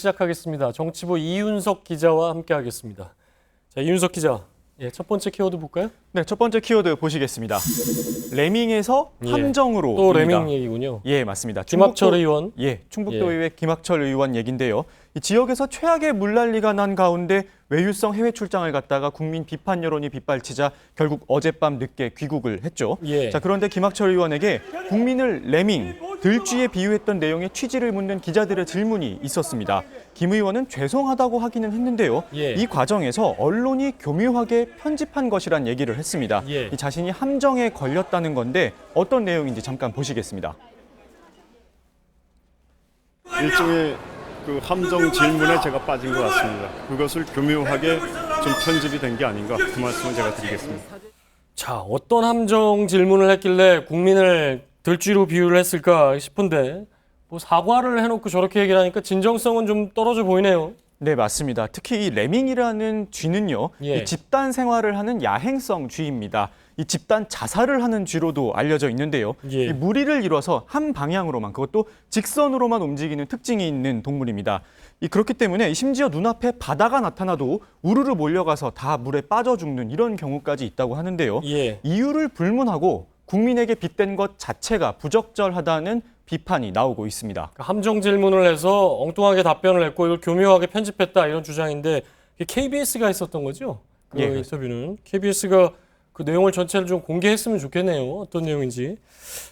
시작하겠습니다. 정치부 이윤석 기자와 함께하겠습니다. 자, 이윤석 기자, 첫 번째 키워드 볼까요? 네, 첫 번째 키워드 보시겠습니다. 레밍에서 함정으로. 또 레밍 얘기군요. 예, 맞습니다. 김학철 의원. 충북도의회 김학철 의원 얘긴데요. 이 지역에서 최악의 물난리가 난 가운데 외유성 해외 출장을 갔다가 국민 비판 여론이 빗발치자 결국 어젯밤 늦게 귀국을 했죠. 자, 그런데 김학철 의원에게 국민을 레밍, 들쥐에 비유했던 내용의 취지를 묻는 기자들의 질문이 있었습니다. 김 의원은 죄송하다고 하기는 했는데요. 이 과정에서 언론이 교묘하게 편집한 것이란 얘기를 했습니다. 이 자신이 함정에 걸렸다는 건데 어떤 내용인지 잠깐 보시겠습니다. 일종의 그 함정 질문에 제가 빠진 것 같습니다. 그것을 교묘하게 좀 편집이 된 게 아닌가, 그 말씀을 제가 드리겠습니다. 자, 어떤 함정 질문을 했길래 국민을 들쥐로 비유를 했을까 싶은데 뭐 사과를 해놓고 저렇게 얘기를 하니까 진정성은 좀 떨어져 보이네요. 네, 맞습니다. 특히 이 레밍이라는 쥐는요, 이 집단 생활을 하는 야행성 쥐입니다. 이 집단 자살을 하는 쥐로도 알려져 있는데요. 이 무리를 이뤄서 한 방향으로만, 그것도 직선으로만 움직이는 특징이 있는 동물입니다. 그렇기 때문에 심지어 눈앞에 바다가 나타나도 우르르 몰려가서 다 물에 빠져 죽는 이런 경우까지 있다고 하는데요. 이유를 불문하고 국민에게 빗댄 것 자체가 부적절하다는 비판이 나오고 있습니다. 함정 질문을 해서 엉뚱하게 답변을 했고 이걸 교묘하게 편집했다 이런 주장인데 KBS가 했었던 거죠? 그 인터뷰는. KBS가 그 내용을 전체를 좀 공개했으면 좋겠네요. 어떤 내용인지.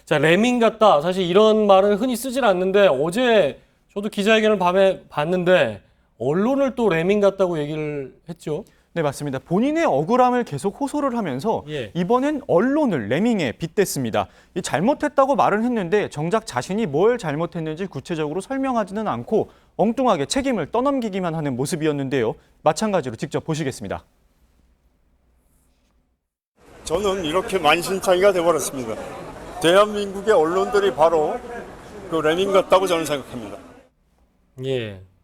자, 레밍 같다. 사실 이런 말은 흔히 쓰질 않는데 어제 저도 기자회견을 밤에 봤는데 언론을 또 레밍 같다고 얘기를 했죠. 네, 맞습니다. 본인의 억울함을 계속 호소를 하면서 이번엔 언론을 레밍에 빗댔습니다. 잘못했다고 말은 했는데 정작 자신이 뭘 잘못했는지 구체적으로 설명하지는 않고 엉뚱하게 책임을 떠넘기기만 하는 모습이었는데요. 마찬가지로 직접 보시겠습니다. 저는 이렇게 만신창이가 돼버렸습니다. 대한민국의 언론들이 바로 그 레밍 같다고 저는 생각합니다.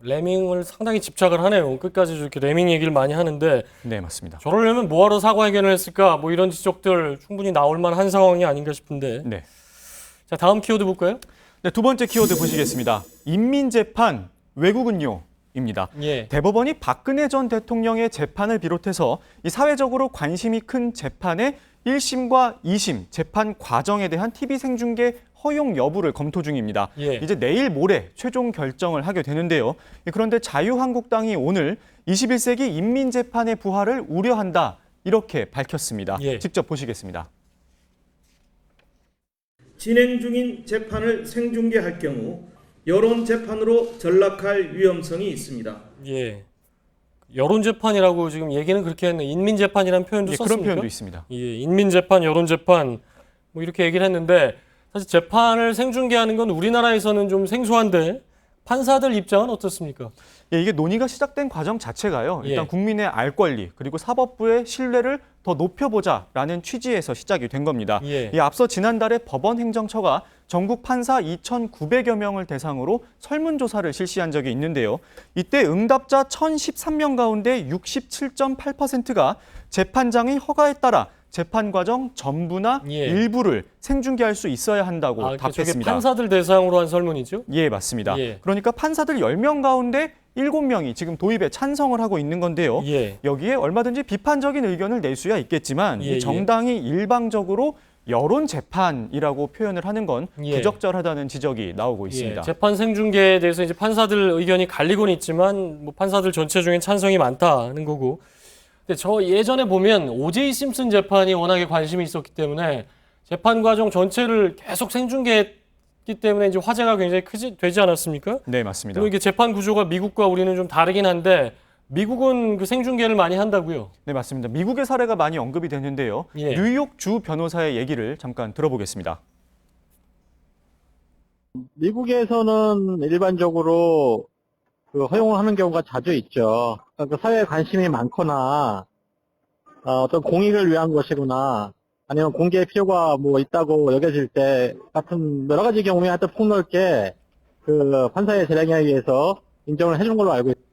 레밍을 상당히 집착을 하네요. 끝까지 저렇게 레밍 얘기를 많이 하는데. 네, 맞습니다. 저러려면 뭐하러 사과회견을 했을까? 뭐 이런 지적들 충분히 나올 만한 상황이 아닌가 싶은데. 자, 다음 키워드 볼까요? 네, 두 번째 키워드 보시겠습니다. 인민재판, 외국은요? 입니다. 대법원이 박근혜 전 대통령의 재판을 비롯해서 이 사회적으로 관심이 큰 재판의 1심과 2심 재판 과정에 대한 TV 생중계 허용 여부를 검토 중입니다. 이제 내일 모레 최종 결정을 하게 되는데요. 그런데 자유한국당이 오늘 21세기 인민재판의 부활을 우려한다 이렇게 밝혔습니다. 직접 보시겠습니다. 진행 중인 재판을 생중계할 경우 여론 재판으로 전락할 위험성이 있습니다. 여론 재판이라고 지금 얘기는 그렇게 했는데 인민 재판이라는 표현도 썼습니까? 그런 표현도 있습니다. 인민 재판, 여론 재판 뭐 이렇게 얘기를 했는데 사실 재판을 생중계하는 건 우리나라에서는 좀 생소한데 판사들 입장은 어떻습니까? 이게 논의가 시작된 과정 자체가요. 일단 국민의 알 권리 그리고 사법부의 신뢰를 더 높여보자라는 취지에서 시작이 된 겁니다. 앞서 지난달에 법원행정처가 전국 판사 2,900여 명을 대상으로 설문조사를 실시한 적이 있는데요. 이때 응답자 1,013명 가운데 67.8%가 재판장의 허가에 따라 재판 과정 전부나 일부를 생중계할 수 있어야 한다고 답했습니다. 판사들 대상으로 한 설문이죠? 맞습니다. 그러니까 판사들 10명 가운데 7명이 지금 도입에 찬성을 하고 있는 건데요. 여기에 얼마든지 비판적인 의견을 낼 수야 있겠지만 정당이 일방적으로 여론 재판이라고 표현을 하는 건 부적절하다는 지적이 나오고 있습니다. 재판 생중계에 대해서 이제 판사들 의견이 갈리고는 있지만 뭐 판사들 전체 중에 찬성이 많다는 거고. 근데 저 예전에 보면 오제이 심슨 재판이 워낙에 관심이 있었기 때문에 재판 과정 전체를 계속 생중계했기 때문에 이제 화제가 굉장히 되지 않았습니까? 네, 맞습니다. 그리고 이게 재판 구조가 미국과 우리는 좀 다르긴 한데 미국은 그 생중계를 많이 한다고요? 네, 맞습니다. 미국의 사례가 많이 언급이 되는데요. 뉴욕 주 변호사의 얘기를 잠깐 들어보겠습니다. 미국에서는 일반적으로 그 허용을 하는 경우가 자주 있죠. 그러니까 사회에 관심이 많거나 어떤 공익을 위한 것이거나 아니면 공개의 필요가 뭐 있다고 여겨질 때 같은 여러 가지 경우에 하여튼 폭넓게 그 판사의 재량에 의해서 인정을 해준 걸로 알고 있습니다.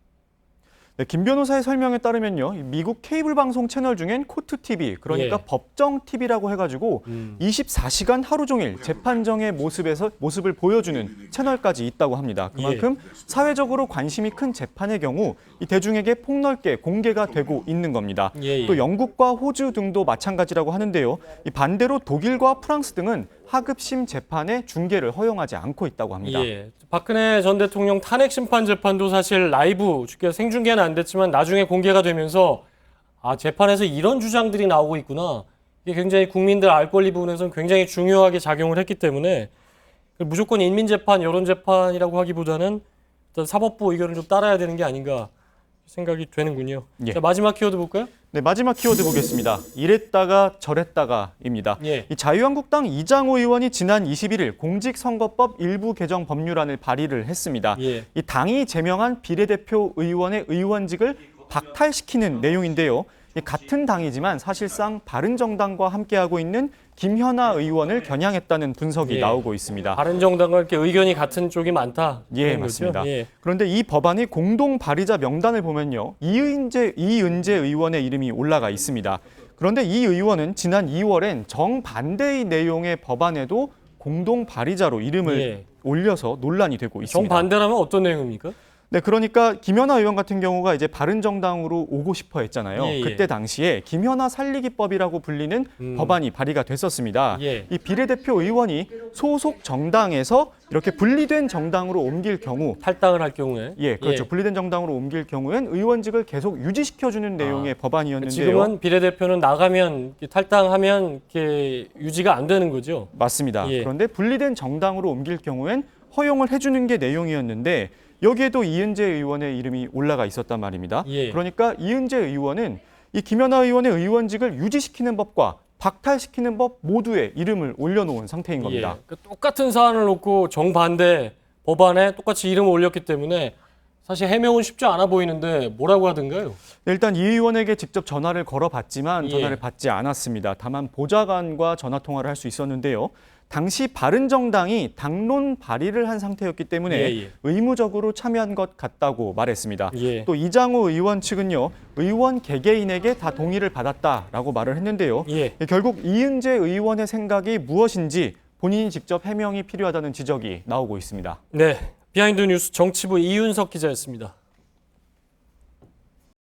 네, 김 변호사의 설명에 따르면요, 이 미국 케이블 방송 채널 중엔 코트 TV, 그러니까 예. 법정 TV라고 해가지고 24시간 하루 종일 재판정의 모습을 보여주는 채널까지 있다고 합니다. 그만큼 사회적으로 관심이 큰 재판의 경우 이 대중에게 폭넓게 공개가 되고 있는 겁니다. 또 영국과 호주 등도 마찬가지라고 하는데요. 이 반대로 독일과 프랑스 등은 하급심 재판의 중계를 허용하지 않고 있다고 합니다. 예. 박근혜 전 대통령 탄핵 심판 재판도 사실 라이브 생중계는 안 됐지만 나중에 공개가 되면서 재판에서 이런 주장들이 나오고 있구나. 이게 굉장히 국민들 알 권리 부분에서는 굉장히 중요하게 작용을 했기 때문에 무조건 인민재판, 여론재판이라고 하기보다는 일단 사법부 의견을 좀 따라야 되는 게 아닌가 생각이 되는군요. 예. 자, 마지막 키워드 볼까요? 네, 마지막 키워드 보겠습니다. 이랬다가 저랬다가입니다. 예. 이 자유한국당 이장호 의원이 지난 21일 공직선거법 일부 개정 법률안을 발의를 했습니다. 예. 이 당이 제명한 비례대표 의원의 의원직을 박탈시키는 내용인데요. 이 같은 당이지만 사실상 바른정당과 함께하고 있는 김현아 의원을 겨냥했다는 분석이 나오고 있습니다. 바른정당과 이렇게 의견이 같은 쪽이 많다. 예, 맞습니다. 예. 그런데 이 법안이 공동 발의자 명단을 보면요, 이은재 의원의 이름이 올라가 있습니다. 그런데 이 의원은 지난 2월엔 정반대의 내용의 법안에도 공동 발의자로 이름을 올려서 논란이 되고 있습니다. 정반대라면 어떤 내용입니까? 네, 그러니까 김현아 의원 같은 경우가 이제 바른정당으로 오고 싶어 했잖아요. 예, 예. 그때 당시에 김현아 살리기법이라고 불리는 법안이 발의가 됐었습니다. 예. 이 비례대표 의원이 소속 정당에서 이렇게 분리된 정당으로 옮길 경우 탈당을 할 경우에. 예, 그렇죠. 분리된 정당으로 옮길 경우엔 의원직을 계속 유지시켜주는 내용의 법안이었는데요. 지금은 비례대표는 나가면 탈당하면 이렇게 유지가 안 되는 거죠. 맞습니다. 예. 그런데 분리된 정당으로 옮길 경우엔 허용을 해주는 게 내용이었는데 여기에도 이은재 의원의 이름이 올라가 있었단 말입니다. 예. 그러니까 이은재 의원은 이 김연아 의원의 의원직을 유지시키는 법과 박탈시키는 법 모두에 이름을 올려놓은 상태인 겁니다. 그러니까 똑같은 사안을 놓고 정반대 법안에 똑같이 이름을 올렸기 때문에 사실 해명은 쉽지 않아 보이는데 뭐라고 하던가요? 일단 이 의원에게 직접 전화를 걸어봤지만 예. 전화를 받지 않았습니다. 다만 보좌관과 전화 통화를 할 수 있었는데요. 당시 바른정당이 당론 발의를 한 상태였기 때문에 의무적으로 참여한 것 같다고 말했습니다. 또 이장호 의원 측은요, 의원 개개인에게 다 동의를 받았다라고 말을 했는데요. 결국 이은재 의원의 생각이 무엇인지 본인이 직접 해명이 필요하다는 지적이 나오고 있습니다. 네, 비하인드 뉴스 정치부 이윤석 기자였습니다.